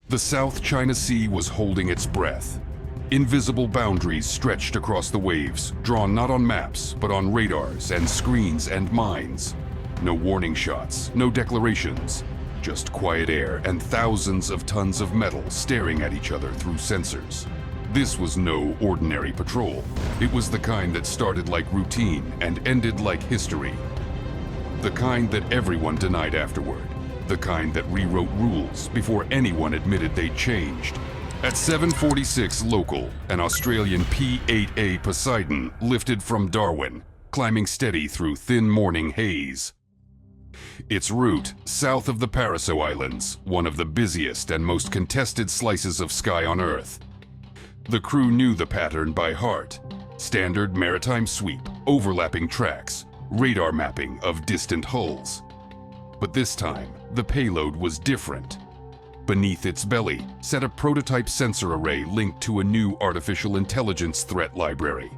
The South China Sea was holding its breath. Invisible boundaries stretched across the waves, drawn not on maps, but on radars and screens and mines. No warning shots, no declarations, just quiet air and thousands of tons of metal staring at each other through sensors. This was no ordinary patrol. It was the kind that started like routine and ended like history. The kind that everyone denied afterward. The kind that rewrote rules before anyone admitted they'd changed. At 7:46 local, an Australian P-8A Poseidon lifted from Darwin, climbing steady through thin morning haze. Its route, south of the Paraso Islands, one of the busiest and most contested slices of sky on Earth. The crew knew the pattern by heart. Standard maritime sweep, overlapping tracks, radar mapping of distant hulls. But this time, the payload was different. Beneath its belly sat a prototype sensor array linked to a new artificial intelligence threat library.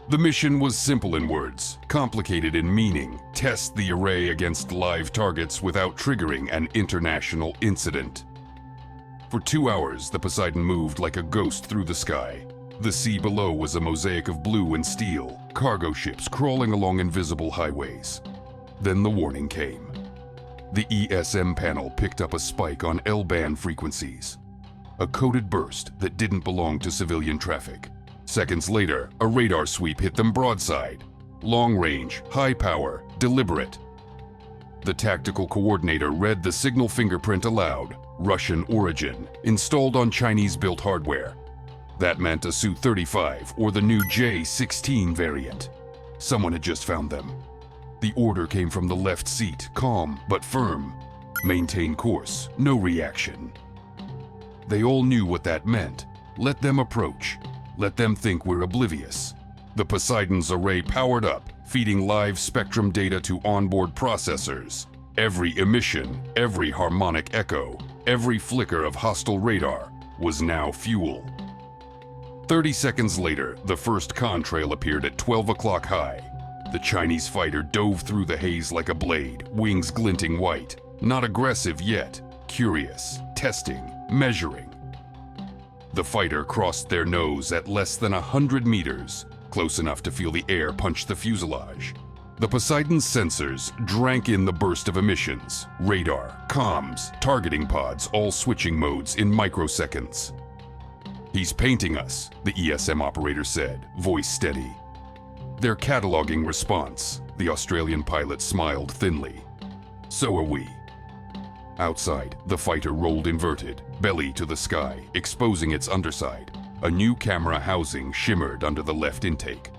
The mission was simple in words, complicated in meaning. Test the array against live targets without triggering an international incident. For 2 hours, the Poseidon moved like a ghost through the sky. The sea below was a mosaic of blue and steel, cargo ships crawling along invisible highways. Then the warning came. The ESM panel picked up a spike on L-band frequencies. A coded burst that didn't belong to civilian traffic. Seconds later, a radar sweep hit them broadside. Long range, high power, deliberate. The tactical coordinator read the signal fingerprint aloud. Russian origin, installed on Chinese-built hardware. That meant a Su-35 or the new J-16 variant. Someone had just found them. The order came from the left seat, calm but firm. Maintain course, no reaction. They all knew what that meant. Let them approach. Let them think we're oblivious. The Poseidon's array powered up, feeding live spectrum data to onboard processors. Every emission, every harmonic echo, every flicker of hostile radar was now fuel. 30 seconds later, the first contrail appeared at 12 o'clock high. The Chinese fighter dove through the haze like a blade, wings glinting white. Not aggressive yet, curious, testing, measuring. The fighter crossed their nose at less than 100 meters, close enough to feel the air punch the fuselage. The Poseidon's sensors drank in the burst of emissions, radar, comms, targeting pods, all switching modes in microseconds. "He's painting us," the ESM operator said, voice steady. "They're cataloging response," the Australian pilot smiled thinly. "So are we." Outside, the fighter rolled inverted, belly to the sky, exposing its underside. A new camera housing shimmered under the left intake.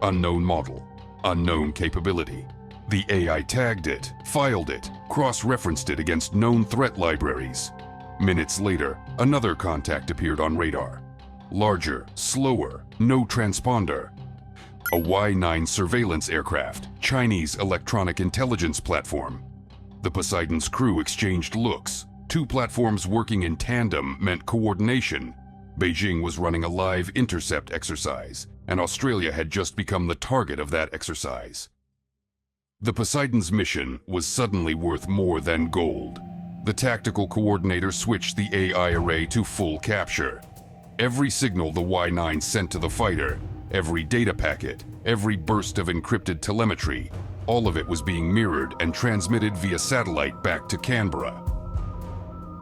Unknown model. Unknown capability. The AI tagged it, filed it, cross-referenced it against known threat libraries. Minutes later, another contact appeared on radar. Larger, slower, no transponder. A Y-9 surveillance aircraft, Chinese electronic intelligence platform. The Poseidon's crew exchanged looks. Two platforms working in tandem meant coordination. Beijing was running a live intercept exercise, and Australia had just become the target of that exercise. The Poseidon's mission was suddenly worth more than gold. The tactical coordinator switched the AI array to full capture. Every signal the Y-9 sent to the fighter, every data packet, every burst of encrypted telemetry, all of it was being mirrored and transmitted via satellite back to Canberra.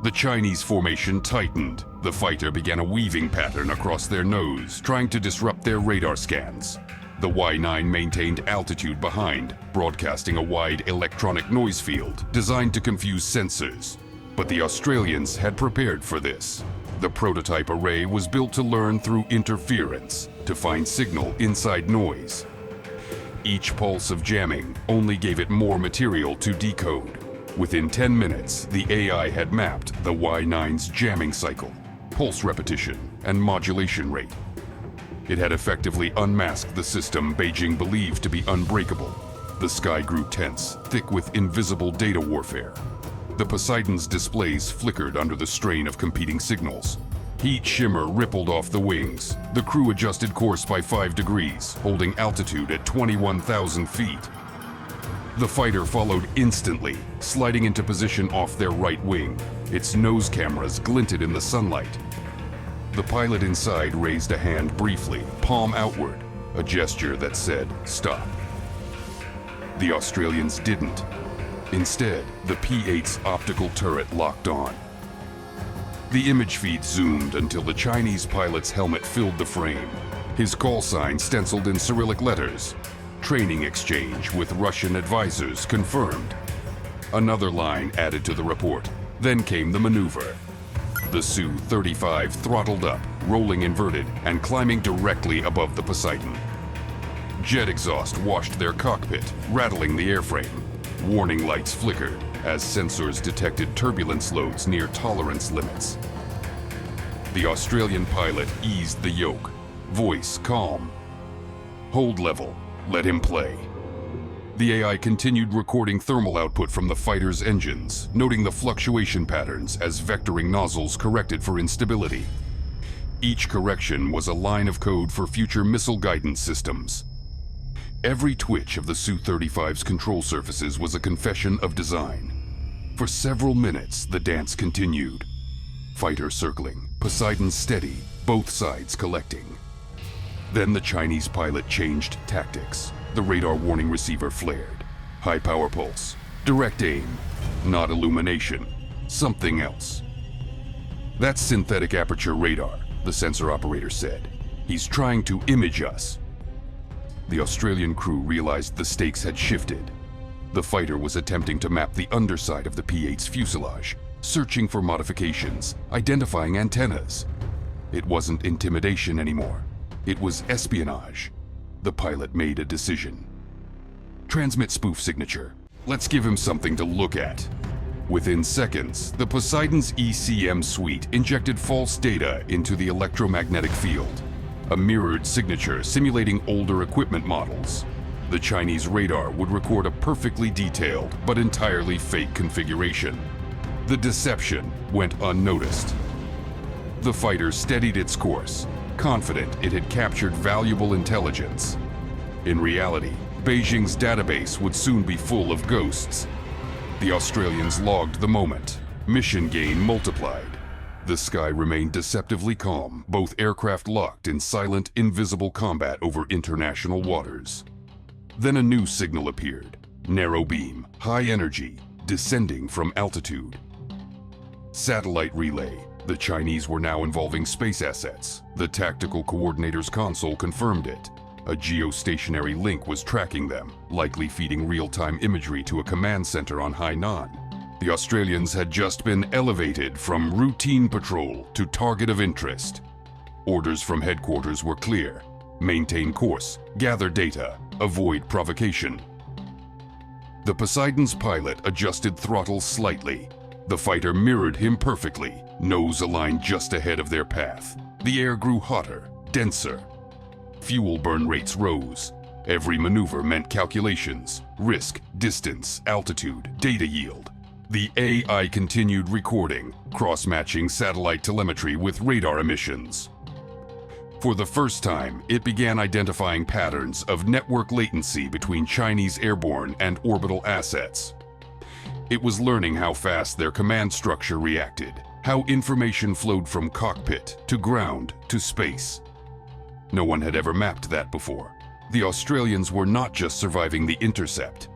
The Chinese formation tightened. The fighter began a weaving pattern across their nose, trying to disrupt their radar scans. The Y-9 maintained altitude behind, broadcasting a wide electronic noise field designed to confuse sensors. But the Australians had prepared for this. The prototype array was built to learn through interference, to find signal inside noise. Each pulse of jamming only gave it more material to decode. Within 10 minutes, the AI had mapped the Y-9's jamming cycle, pulse repetition, and modulation rate. It had effectively unmasked the system Beijing believed to be unbreakable. The sky grew tense, thick with invisible data warfare. The Poseidon's displays flickered under the strain of competing signals. Heat shimmer rippled off the wings. The crew adjusted course by 5 degrees, holding altitude at 21,000 feet. The fighter followed instantly, sliding into position off their right wing. Its nose cameras glinted in the sunlight. The pilot inside raised a hand briefly, palm outward, a gesture that said, "Stop." The Australians didn't. Instead, the P-8's optical turret locked on. The image feed zoomed until the Chinese pilot's helmet filled the frame. His call sign stenciled in Cyrillic letters. Training exchange with Russian advisors confirmed. Another line added to the report. Then came the maneuver. The Su-35 throttled up, rolling inverted, and climbing directly above the Poseidon. Jet exhaust washed their cockpit, rattling the airframe. Warning lights flickered as sensors detected turbulence loads near tolerance limits. The Australian pilot eased the yoke, voice calm. "Hold level, let him play." The AI continued recording thermal output from the fighter's engines, noting the fluctuation patterns as vectoring nozzles corrected for instability. Each correction was a line of code for future missile guidance systems. Every twitch of the Su-35's control surfaces was a confession of design. For several minutes, the dance continued. Fighter circling, Poseidon steady, both sides collecting. Then the Chinese pilot changed tactics. The radar warning receiver flared. High power pulse. Direct aim. Not illumination. Something else. "That's synthetic aperture radar," the sensor operator said. "He's trying to image us." The Australian crew realized the stakes had shifted. The fighter was attempting to map the underside of the P-8's fuselage, searching for modifications, identifying antennas. It wasn't intimidation anymore. It was espionage. The pilot made a decision. "Transmit spoof signature. Let's give him something to look at." Within seconds, the Poseidon's ECM suite injected false data into the electromagnetic field. A mirrored signature simulating older equipment models. The Chinese radar would record a perfectly detailed but entirely fake configuration. The deception went unnoticed. The fighter steadied its course, confident it had captured valuable intelligence. In reality, Beijing's database would soon be full of ghosts. The Australians logged the moment. Mission gain multiplied. The sky remained deceptively calm, both aircraft locked in silent, invisible combat over international waters. Then a new signal appeared. Narrow beam, high energy, descending from altitude. Satellite relay. The Chinese were now involving space assets. The tactical coordinator's console confirmed it. A geostationary link was tracking them, likely feeding real-time imagery to a command center on Hainan. The Australians had just been elevated from routine patrol to target of interest. Orders from headquarters were clear. Maintain course, gather data, avoid provocation. The Poseidon's pilot adjusted throttle slightly. The fighter mirrored him perfectly, nose aligned just ahead of their path. The air grew hotter, denser. Fuel burn rates rose. Every maneuver meant calculations, risk, distance, altitude, data yield. The AI continued recording, cross-matching satellite telemetry with radar emissions. For the first time, it began identifying patterns of network latency between Chinese airborne and orbital assets. It was learning how fast their command structure reacted, how information flowed from cockpit to ground to space. No one had ever mapped that before. The Australians were not just surviving the intercept.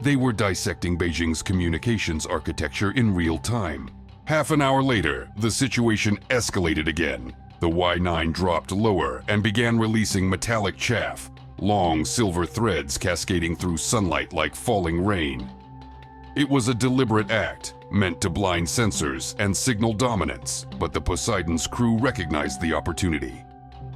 They were dissecting Beijing's communications architecture in real time. Half an hour later, the situation escalated again. The Y-9 dropped lower and began releasing metallic chaff, long silver threads cascading through sunlight like falling rain. It was a deliberate act, meant to blind sensors and signal dominance, but the Poseidon's crew recognized the opportunity.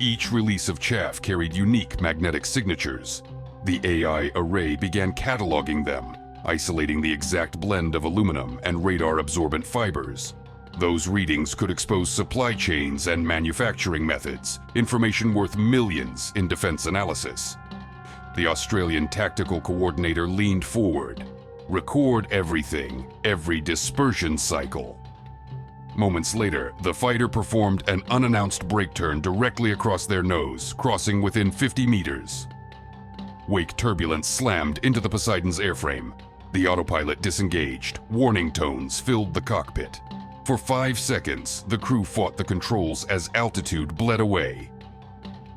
Each release of chaff carried unique magnetic signatures. The AI array began cataloging them, isolating the exact blend of aluminum and radar-absorbent fibers. Those readings could expose supply chains and manufacturing methods, information worth millions in defense analysis. The Australian tactical coordinator leaned forward. Record everything, every dispersion cycle. Moments later, the fighter performed an unannounced brake turn directly across their nose, crossing within 50 meters. Wake turbulence slammed into the Poseidon's airframe. The autopilot disengaged. Warning tones filled the cockpit. For 5 seconds, the crew fought the controls as altitude bled away.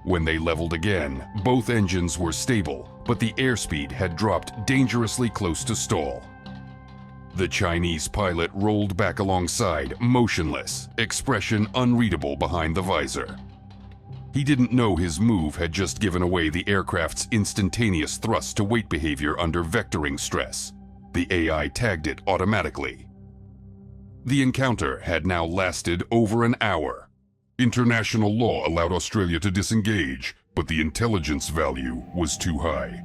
When they leveled again, both engines were stable, but the airspeed had dropped dangerously close to stall. The Chinese pilot rolled back alongside, motionless, expression unreadable behind the visor. He didn't know his move had just given away the aircraft's instantaneous thrust to weight behavior under vectoring stress. The AI tagged it automatically. The encounter had now lasted over an hour. International law allowed Australia to disengage, but the intelligence value was too high.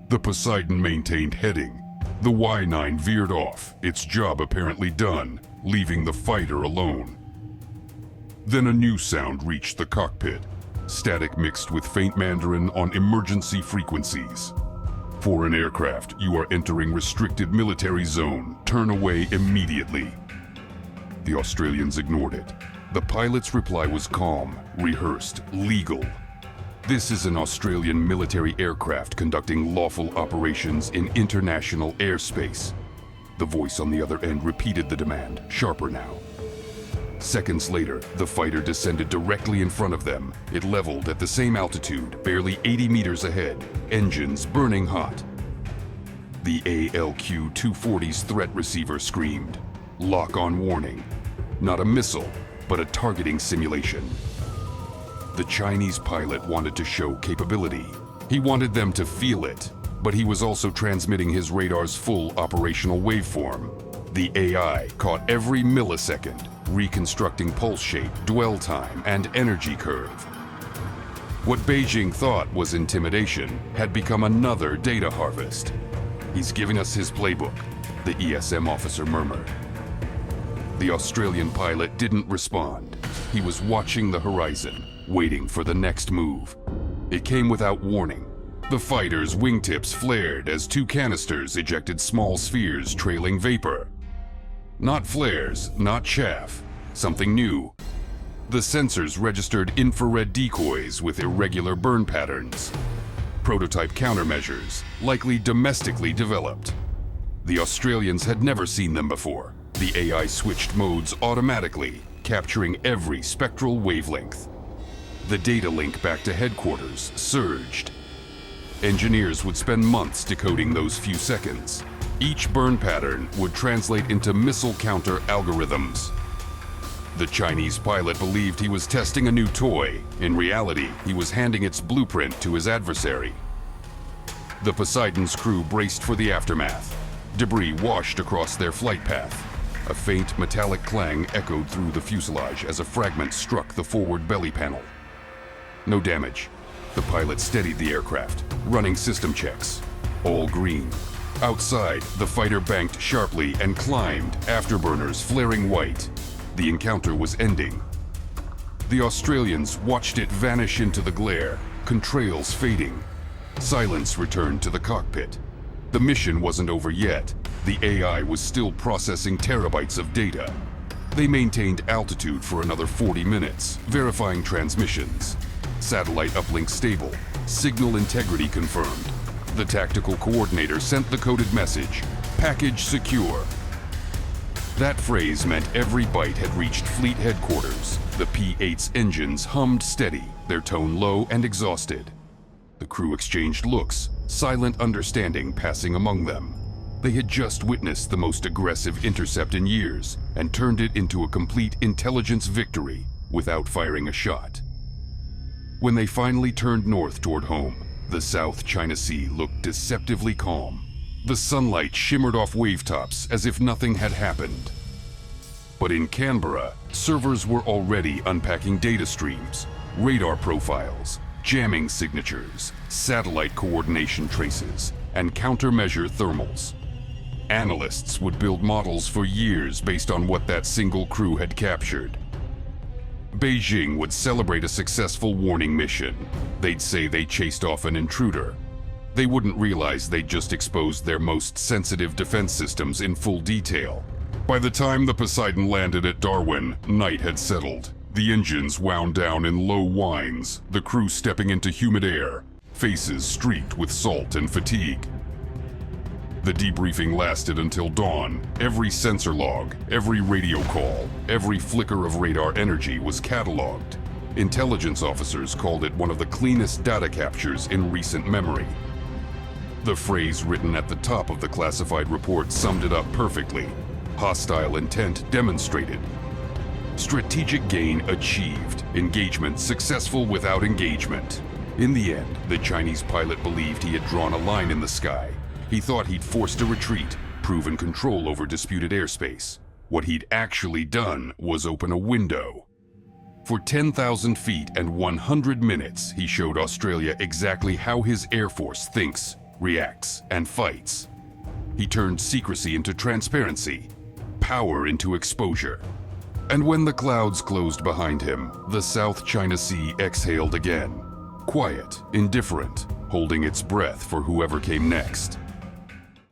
The Poseidon maintained heading. The Y-9 veered off, its job apparently done, leaving the fighter alone. Then a new sound reached the cockpit, static mixed with faint Mandarin on emergency frequencies. For an aircraft, you are entering restricted military zone. Turn away immediately. The Australians ignored it. The pilot's reply was calm, rehearsed, legal. This is an Australian military aircraft conducting lawful operations in international airspace. The voice on the other end repeated the demand, sharper now. Seconds later, the fighter descended directly in front of them. It leveled at the same altitude, barely 80 meters ahead, engines burning hot. The ALQ-240's threat receiver screamed. Lock on warning. Not a missile, but a targeting simulation. The Chinese pilot wanted to show capability. He wanted them to feel it, but he was also transmitting his radar's full operational waveform. The AI caught every millisecond, reconstructing pulse shape, dwell time, and energy curve. What Beijing thought was intimidation had become another data harvest. He's giving us his playbook, the ESM officer murmured. The Australian pilot didn't respond. He was watching the horizon, waiting for the next move. It came without warning. The fighter's wingtips flared as 2 canisters ejected small spheres trailing vapor. Not flares, not chaff, something new. The sensors registered infrared decoys with irregular burn patterns. Prototype countermeasures, likely domestically developed. The Australians had never seen them before. The AI switched modes automatically, capturing every spectral wavelength. The data link back to headquarters surged. Engineers would spend months decoding those few seconds. Each burn pattern would translate into missile counter algorithms. The Chinese pilot believed he was testing a new toy. In reality, he was handing its blueprint to his adversary. The Poseidon's crew braced for the aftermath. Debris washed across their flight path. A faint metallic clang echoed through the fuselage as a fragment struck the forward belly panel. No damage. The pilot steadied the aircraft, running system checks. All green. Outside, the fighter banked sharply and climbed, afterburners flaring white. The encounter was ending. The Australians watched it vanish into the glare, contrails fading. Silence returned to the cockpit. The mission wasn't over yet. The AI was still processing terabytes of data. They maintained altitude for another 40 minutes, verifying transmissions. Satellite uplink stable. Signal integrity confirmed. The tactical coordinator sent the coded message, "Package secure." That phrase meant every byte had reached fleet headquarters. The P-8's engines hummed steady, their tone low and exhausted. The crew exchanged looks, silent understanding passing among them. They had just witnessed the most aggressive intercept in years and turned it into a complete intelligence victory without firing a shot. When they finally turned north toward home, the South China Sea looked deceptively calm. The sunlight shimmered off wavetops as if nothing had happened. But in Canberra, servers were already unpacking data streams, radar profiles, jamming signatures, satellite coordination traces, and countermeasure thermals. Analysts would build models for years based on what that single crew had captured. Beijing would celebrate a successful warning mission. They'd say they chased off an intruder. They wouldn't realize they'd just exposed their most sensitive defense systems in full detail. By the time the Poseidon landed at Darwin, night had settled. The engines wound down in low whines, the crew stepping into humid air, faces streaked with salt and fatigue. The debriefing lasted until dawn. Every sensor log, every radio call, every flicker of radar energy was cataloged. Intelligence officers called it one of the cleanest data captures in recent memory. The phrase written at the top of the classified report summed it up perfectly. Hostile intent demonstrated. Strategic gain achieved. Engagement successful without engagement. In the end, the Chinese pilot believed he had drawn a line in the sky. He thought he'd forced a retreat, proven control over disputed airspace. What he'd actually done was open a window. For 10,000 feet and 100 minutes, he showed Australia exactly how his Air Force thinks, reacts, and fights. He turned secrecy into transparency, power into exposure. And when the clouds closed behind him, the South China Sea exhaled again. Quiet, indifferent, holding its breath for whoever came next.